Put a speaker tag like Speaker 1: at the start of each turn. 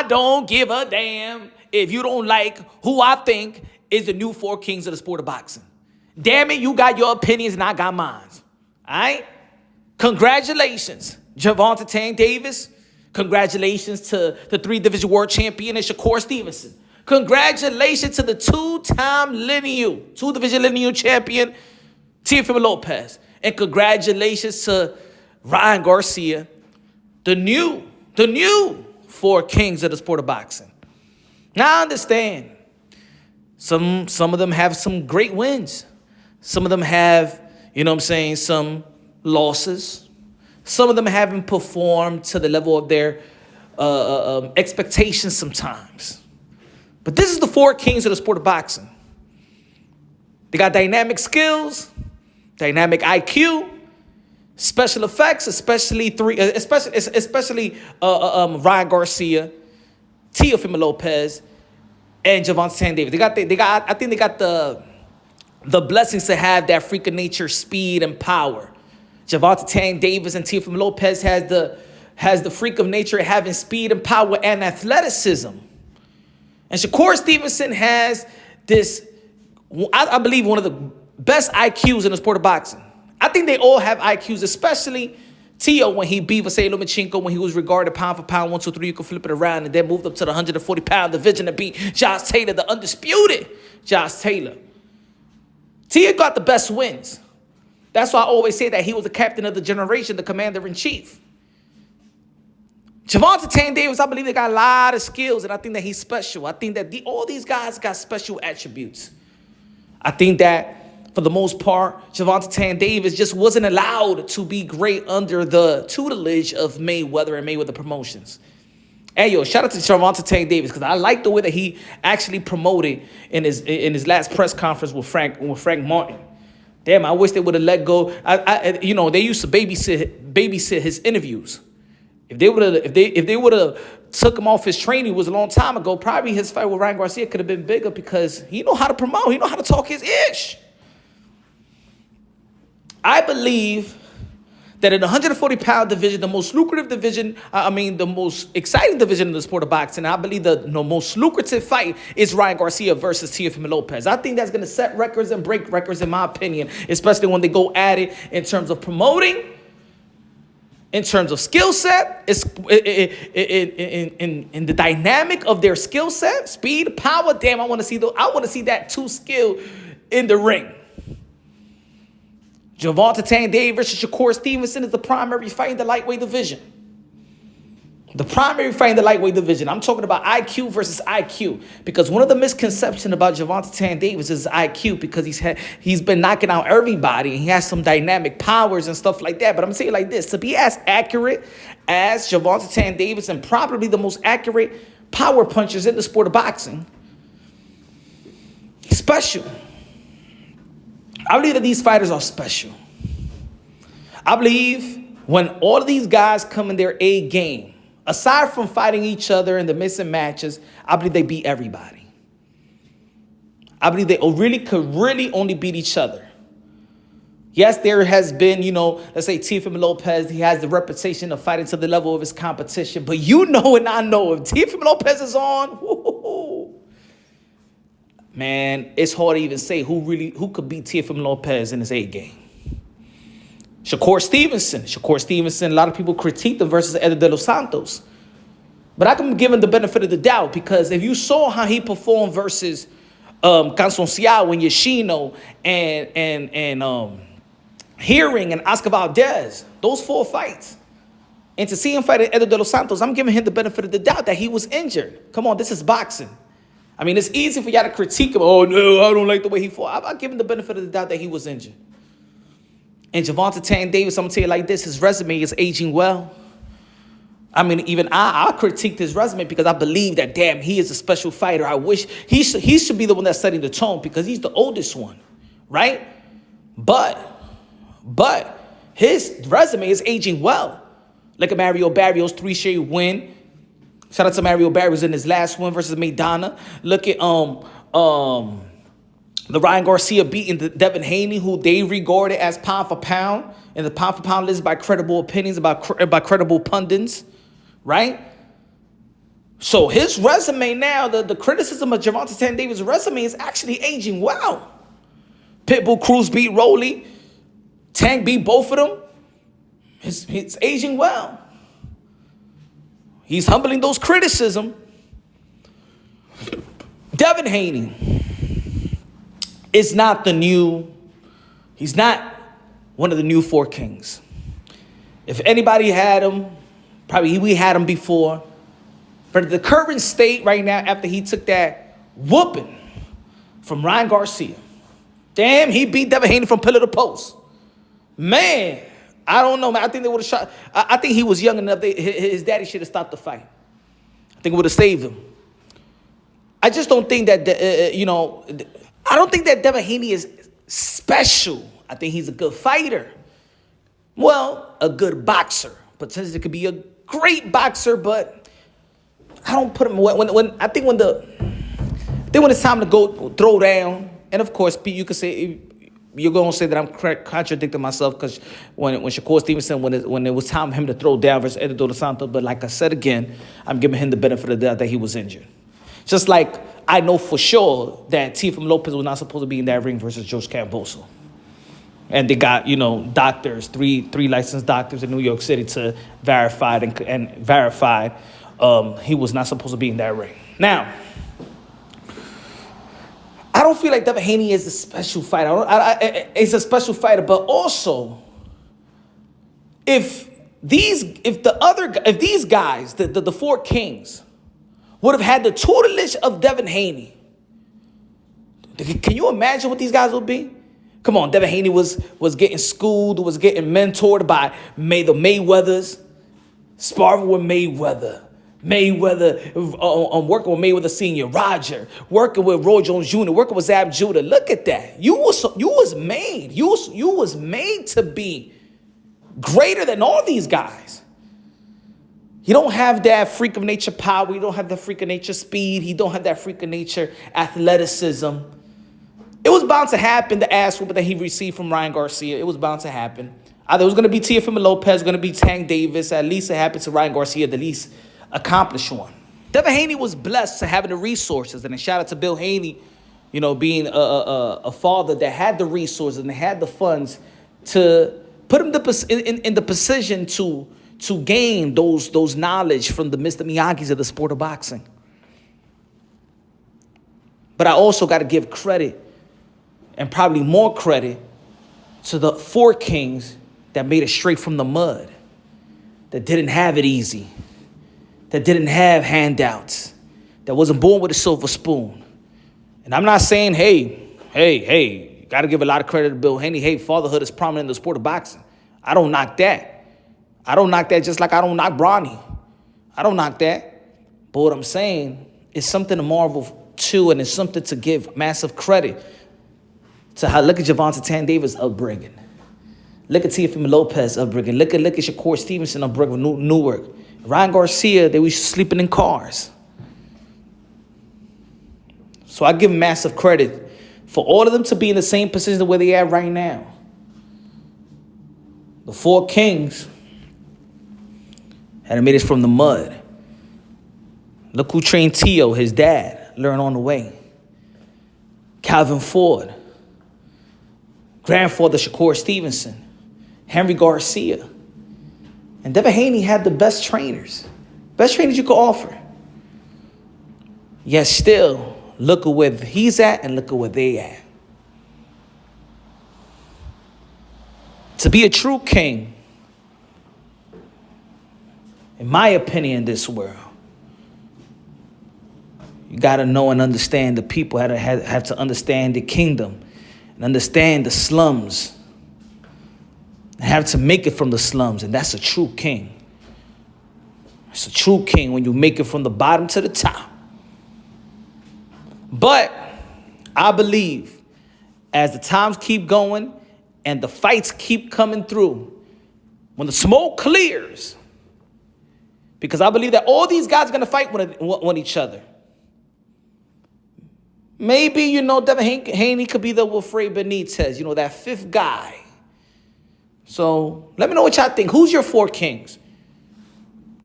Speaker 1: I don't give a damn if you don't like who I think is the new four kings of the sport of boxing. Damn it, you got your opinions and I got mine. All right? Congratulations, Gervonta Davis. Congratulations to the three-division world champion and Shakur Stevenson. Congratulations to the two-division lineal champion, Teofimo Lopez. And congratulations to Ryan Garcia, the new four kings of the sport of boxing. Now I understand. Some of them have some great wins. Some of them have, some losses. Some of them haven't performed to the level of their expectations sometimes. But this is the four kings of the sport of boxing. They got dynamic skills, dynamic IQ, special effects, especially Ryan Garcia, Teofimo Lopez, and Gervonta Davis. I think they got the blessings to have that freak of nature, speed, and power. Gervonta Davis and Teofimo Lopez has the freak of nature of having speed and power and athleticism. And Shakur Stevenson has this, I believe, one of the best IQs in the sport of boxing. I think they all have IQs, especially Teo when he beat Vasily Lomachenko, when he was regarded pound for pound, 1, 2, 3, you can flip it around, and then moved up to the 140-pound division to beat Josh Taylor, the undisputed Josh Taylor. Teo got the best wins. That's why I always say that he was the captain of the generation, the commander-in-chief. Gervonta Davis, I believe they got a lot of skills, and I think that he's special. I think that all these guys got special attributes. I think that, for the most part, Gervonta Davis just wasn't allowed to be great under the tutelage of Mayweather and Mayweather Promotions. Hey, yo, shout out to Gervonta Davis, because I like the way that he actually promoted in his last press conference with Frank Martin. Damn, I wish they would have let go. They used to babysit his interviews. If they would have took him off his training, it was a long time ago. Probably his fight with Ryan Garcia could have been bigger because he know how to promote. He know how to talk his ish. I believe that in the 140-pound division, the most lucrative division, the most exciting division in the sport of boxing, I believe the most lucrative fight is Ryan Garcia versus Teofimo Lopez. I think that's going to set records and break records, in my opinion, especially when they go at it in terms of promoting, in terms of skill set, in the dynamic of their skill set, speed, power. Damn, I want to see that two skill in the ring. Gervonta Davis versus Shakur Stevenson is the primary fight in the lightweight division. The primary fight in the lightweight division. I'm talking about IQ versus IQ. Because one of the misconceptions about Gervonta Davis is IQ, because he's been knocking out everybody. And he has some dynamic powers and stuff like that. But I'm going to say it like this. To be as accurate as Gervonta Davis and probably the most accurate power punchers in the sport of boxing, special. I believe that these fighters are special. I believe when all of these guys come in their A game, aside from fighting each other in the missing matches, I believe they beat everybody. I believe they could only beat each other. Yes, there has been, let's say Teofimo Lopez, he has the reputation of fighting to the level of his competition. But and I know, if Teofimo Lopez is on, man, it's hard to even say who could beat Teofimo Lopez in his A game. Shakur Stevenson, a lot of people critique him versus Eder de los Santos. But I can give him the benefit of the doubt, because if you saw how he performed versus Conceicao and Yoshino and Hearing and Oscar Valdez, those 4 fights, and to see him fight Eder de los Santos, I'm giving him the benefit of the doubt that he was injured. Come on, this is boxing. I mean, it's easy for y'all to critique him. Oh, no, I don't like the way he fought. I'll give him the benefit of the doubt that he was injured. And Gervonta Davis, I'm going to tell you like this, his resume is aging well. I mean, even I critiqued his resume because I believe that, damn, he is a special fighter. I wish he should be the one that's setting the tone, because he's the oldest one, right? But his resume is aging well. Look at Mario Barrios' 3-straight win. Shout out to Mario Barrios in his last win versus Maidana. Look at the Ryan Garcia beating the Devin Haney, who they regarded as pound for pound in the pound for pound list by credible opinions, by credible pundits, right? So his resume now, the criticism of Gervonta Davis' resume is actually aging well. Pitbull Cruz beat Rolly. Tank beat both of them. It's aging well. He's humbling those criticism. Devin Haney is not he's not one of the new four kings. If anybody had him, probably we had him before. But the current state right now, after he took that whooping from Ryan Garcia, damn, he beat Devin Haney from pillar to post. Man, I don't know, man. I think they would have shot. I think he was young enough. His daddy should have stopped the fight. I think it would have saved him. I just don't think that, I don't think that Devin Haney is special. I think he's a good fighter. Well, a good boxer. Potentially could be a great boxer, but I don't put him when it's time to go throw down. And of course, you could say you're gonna say that I'm contradicting myself because when Shakur Stevenson when it was time for him to throw down versus Edgardo Dos Santos, but like I said again, I'm giving him the benefit of the doubt that he was injured. Just like I know for sure that Teofimo Lopez was not supposed to be in that ring versus George Camboso. And they got, doctors, three licensed doctors in New York City to verify and verified he was not supposed to be in that ring. Now, I don't feel like Devin Haney is a special fighter. He's a special fighter, but also, if these guys, the four kings, would have had the tutelage of Devin Haney, can you imagine what these guys would be? Come on, Devin Haney was getting schooled, was getting mentored by the Mayweathers, sparring with Mayweather, working with Mayweather Senior, Roger, working with Roy Jones Jr., working with Zab Judah. Look at that. You was made to be greater than all these guys. You don't have that freak of nature power. You don't have that freak of nature speed. You don't have that freak of nature athleticism. It was bound to happen, the ass whooping that he received from Ryan Garcia. It was bound to happen. Either it was going to be Teofimo Lopez, going to be Tank Davis. At least it happened to Ryan Garcia, the least accomplished one. Devin Haney was blessed to having the resources. And a shout out to Bill Haney, being a father that had the resources and had the funds to put him in the position to gain those knowledge from the Mr. Miyagis of the sport of boxing. But I also got to give credit, and probably more credit, to the four kings that made it straight from the mud, that didn't have it easy, that didn't have handouts, that wasn't born with a silver spoon. And I'm not saying, hey, you got to give a lot of credit to Bill Haney. Hey, fatherhood is prominent in the sport of boxing. I don't knock that. I don't knock that just like I don't knock Bronny. I don't knock that. But what I'm saying is something to marvel to, and it's something to give massive credit to how. Look at Gervonta Davis' upbringing. Look at Teofimo Lopez upbringing. Look at Shakur Stevenson upbringing, Newark. Ryan Garcia, they were sleeping in cars. So I give massive credit for all of them to be in the same position where they are right now. The four kings had made it from the mud. Look who trained Tio, his dad, learned on the way. Calvin Ford, grandfather Shakur Stevenson, Henry Garcia. And Devin Haney had the best trainers you could offer. Yet still, look at where he's at and look at where they at. To be a true king, in my opinion, in this world, you got to know and understand the people, have to understand the kingdom and understand the slums and have to make it from the slums. And that's a true king. It's a true king when you make it from the bottom to the top. But I believe as the times keep going and the fights keep coming through, when the smoke clears, because I believe that all these guys are going to fight with each other. Maybe, Devin Haney could be the Wilfred Benitez, that fifth guy. So let me know what y'all think. Who's your four kings?